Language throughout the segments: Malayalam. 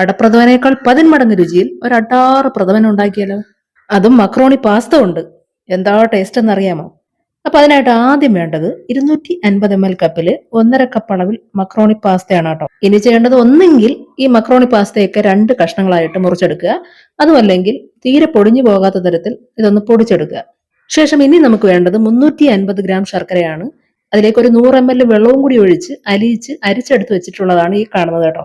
അടപ്രഥമനേക്കാൾ 10 മടങ്ങ് രുചിയിൽ ഒരു അടാറ് പ്രഥമൻ ഉണ്ടാക്കിയാലോ? അതും മക്രോണി പാസ്ത ഉണ്ട്. എന്താ ടേസ്റ്റ് എന്നറിയാമോ? അപ്പൊ അതിനായിട്ട് ആദ്യം വേണ്ടത് 250 ml കപ്പില് 1.5 കപ്പ് അളവിൽ മക്രോണി പാസ്തയാണ് കേട്ടോ. ഇനി ചെയ്യേണ്ടത് ഒന്നെങ്കിൽ ഈ മക്രോണി പാസ്തയൊക്കെ 2 കഷ്ണങ്ങളായിട്ട് മുറിച്ചെടുക്കുക. അതുമല്ലെങ്കിൽ തീരെ പൊടിഞ്ഞു പോകാത്ത തരത്തിൽ ഇതൊന്ന് പൊടിച്ചെടുക്കുക. ശേഷം ഇനി നമുക്ക് വേണ്ടത് 350 ഗ്രാം ശർക്കരയാണ്. അതിലേക്ക് ഒരു 100 ml വെള്ളവും കൂടി ഒഴിച്ച് അലിയിച്ച് അരിച്ചെടുത്ത് വെച്ചിട്ടുള്ളതാണ് ഈ കാണുന്നത് കേട്ടോ.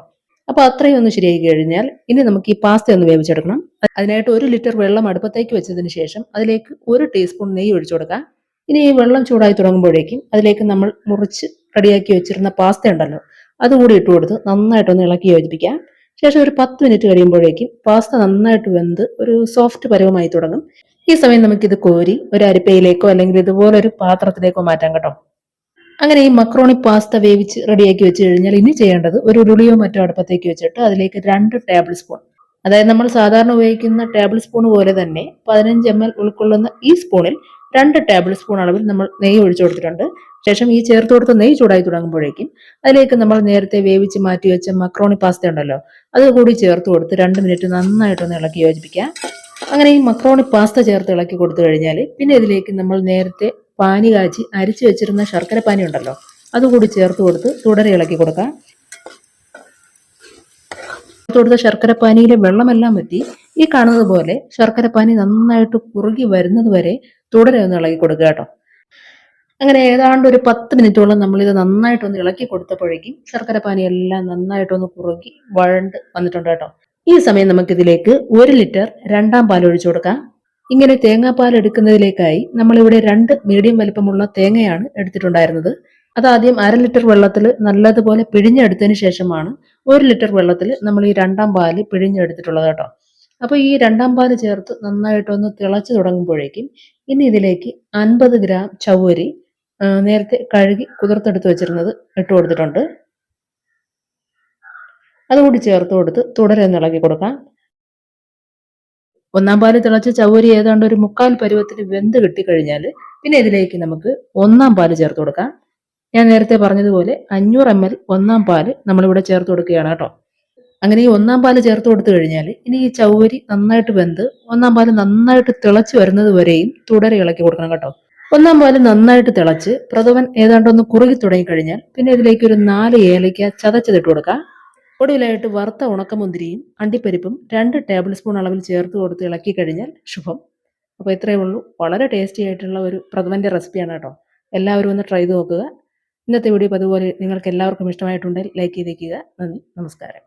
അപ്പൊ അത്രയും ഒന്ന് ശരിയായി കഴിഞ്ഞാൽ ഇനി നമുക്ക് ഈ പാസ്ത ഒന്ന് വേവിച്ചെടുക്കണം. അതിനായിട്ട് 1 ലിറ്റർ വെള്ളം അടുപ്പത്തേക്ക് വെച്ചതിന് ശേഷം അതിലേക്ക് 1 ടീസ്പൂൺ നെയ്യ് ഒഴിച്ചു കൊടുക്കാം. ഇനി ഈ വെള്ളം ചൂടായി തുടങ്ങുമ്പോഴേക്കും അതിലേക്ക് നമ്മൾ മുറിച്ച് റെഡിയാക്കി വെച്ചിരുന്ന പാസ്ത ഉണ്ടല്ലോ, അതുകൂടി ഇട്ട് കൊടുത്ത് നന്നായിട്ടൊന്ന് ഇളക്കി യോജിപ്പിക്കാം. ശേഷം ഒരു 10 മിനിറ്റ് കഴിയുമ്പോഴേക്കും പാസ്ത നന്നായിട്ട് വെന്ത് ഒരു സോഫ്റ്റ് പരുവമായി തുടങ്ങും. ഈ സമയം നമുക്കിത് കോരി ഒരു അരിപ്പയിലേക്കോ അല്ലെങ്കിൽ ഇതുപോലെ ഒരു പാത്രത്തിലേക്കോ മാറ്റാം കേട്ടോ. അങ്ങനെ ഈ മക്രോണി പാസ്ത വേവിച്ച് റെഡിയാക്കി വെച്ച് കഴിഞ്ഞാൽ ഇനി ചെയ്യേണ്ടത് ഒരു ഉരുളിയോ മറ്റോ അടുപ്പത്തേക്ക് വെച്ചിട്ട് അതിലേക്ക് 2 ടേബിൾ സ്പൂൺ, അതായത് നമ്മൾ സാധാരണ ഉപയോഗിക്കുന്ന ടേബിൾ സ്പൂൺ പോലെ തന്നെ 15 ml ഉൾക്കൊള്ളുന്ന ഈ സ്പൂണിൽ 2 ടേബിൾ സ്പൂൺ അളവിൽ നമ്മൾ നെയ്യ് ഒഴിച്ചു കൊടുത്തിട്ടുണ്ട്. ശേഷം ഈ ചേർത്ത് കൊടുത്ത നെയ്യ് ചൂടായി തുടങ്ങുമ്പോഴേക്കും അതിലേക്ക് നമ്മൾ നേരത്തെ വേവിച്ച് മാറ്റി വെച്ച മക്രോണി പാസ്ത ഉണ്ടല്ലോ, അതുകൂടി ചേർത്ത് കൊടുത്ത് 2 മിനിറ്റ് നന്നായിട്ടൊന്ന് ഇളക്കി യോജിപ്പിക്കാം. അങ്ങനെ ഈ മക്രോണി പാസ്ത ചേർത്ത് ഇളക്കി കൊടുത്തു കഴിഞ്ഞാൽ പിന്നെ ഇതിലേക്ക് നമ്മൾ നേരത്തെ പാനി കാച്ചി അരിച്ചു വെച്ചിരുന്ന ശർക്കര പാനി ഉണ്ടല്ലോ, അതുകൂടി ചേർത്ത് കൊടുത്ത് തുടരെ ഇളക്കി കൊടുക്കാം. കൊടുത്ത ശർക്കര പാനിയിലെ വെള്ളമെല്ലാം പറ്റി ഈ കാണുന്നത് പോലെ ശർക്കര പാനി നന്നായിട്ട് കുറുകി വരുന്നത് വരെ തുടരെ ഒന്ന് ഇളക്കി കൊടുക്കുക കേട്ടോ. അങ്ങനെ ഏതാണ്ട് ഒരു 10 മിനിറ്റോളം നമ്മളിത് നന്നായിട്ടൊന്ന് ഇളക്കി കൊടുത്തപ്പോഴേക്കും ശർക്കര പാനി എല്ലാം നന്നായിട്ടൊന്ന് കുറുകി വഴണ്ട് വന്നിട്ടുണ്ട് കേട്ടോ. ഈ സമയം നമുക്കിതിലേക്ക് 1 ലിറ്റർ രണ്ടാം പാൽ ഒഴിച്ചു കൊടുക്കാം. ഇങ്ങനെ തേങ്ങാപ്പാൽ എടുക്കുന്നതിലേക്കായി നമ്മളിവിടെ 2 മീഡിയം വലിപ്പമുള്ള തേങ്ങയാണ് എടുത്തിട്ടുണ്ടായിരുന്നത്. അതാദ്യം 1/2 ലിറ്റർ വെള്ളത്തിൽ നല്ലതുപോലെ പിഴിഞ്ഞെടുത്തതിന് ശേഷമാണ് 1 ലിറ്റർ വെള്ളത്തിൽ നമ്മൾ ഈ രണ്ടാം പാല് പിഴിഞ്ഞെടുത്തിട്ടുള്ളത് കേട്ടോ. അപ്പോൾ ഈ രണ്ടാം പാല് ചേർത്ത് നന്നായിട്ടൊന്ന് തിളച്ചു തുടങ്ങുമ്പോഴേക്കും ഇനി ഇതിലേക്ക് 50 ഗ്രാം ചവ്വരി നേരത്തെ കഴുകി കുതിർത്തെടുത്ത് വെച്ചിരുന്നത് ഇട്ട് കൊടുത്തിട്ടുണ്ട്. അതുകൂടി ചേർത്ത് കൊടുത്ത് തുടരെ ഒന്ന് ഇളക്കി കൊടുക്കാം. ഒന്നാം പാല് തിളച്ച് ചവ്വരി ഏതാണ്ട് ഒരു 1/4 പരുവത്തിൽ വെന്ത് കിട്ടിക്കഴിഞ്ഞാൽ പിന്നെ ഇതിലേക്ക് നമുക്ക് ഒന്നാം പാല് ചേർത്ത് കൊടുക്കാം. ഞാൻ നേരത്തെ പറഞ്ഞതുപോലെ 500 ml ഒന്നാം പാല് നമ്മളിവിടെ ചേർത്ത് കൊടുക്കുകയാണ് കേട്ടോ. അങ്ങനെ ഈ ഒന്നാം പാല് ചേർത്ത് കൊടുത്തു കഴിഞ്ഞാൽ ഇനി ഈ ചവ്വരി നന്നായിട്ട് വെന്ത് ഒന്നാം പാല് നന്നായിട്ട് തിളച്ച് വരുന്നത് വരെയും തുടരെ ഇളക്കി കൊടുക്കണം കേട്ടോ. ഒന്നാം പാല് നന്നായിട്ട് തിളച്ച് പ്രഥമൻ ഏതാണ്ടൊന്ന് കുറുകി തുടങ്ങിക്കഴിഞ്ഞാൽ പിന്നെ ഇതിലേക്ക് ഒരു 4 ഏലയ്ക്ക ചതച്ചതിട്ട് കൊടുക്കാം. ഒടുവിലായിട്ട് വറുത്ത ഉണക്കമുന്തിരിയും അണ്ടിപ്പരിപ്പും 2 ടേബിൾ സ്പൂൺ അളവിൽ ചേർത്ത് കൊടുത്ത് ഇളക്കി കഴിഞ്ഞാൽ ശുഭം. അപ്പോൾ ഇത്രയേ ഉള്ളൂ. വളരെ ടേസ്റ്റി ആയിട്ടുള്ള ഒരു പ്രഥമൻ്റെ റെസിപ്പിയാണ് കേട്ടോ. എല്ലാവരും ഒന്ന് ട്രൈ ചെയ്ത് നോക്കുക. ഇന്നത്തെ വീഡിയോ അതുപോലെ നിങ്ങൾക്ക് എല്ലാവർക്കും ഇഷ്ടമായിട്ടുണ്ടെങ്കിൽ ലൈക്ക് ചെയ്തേക്കുക. നന്ദി, നമസ്കാരം.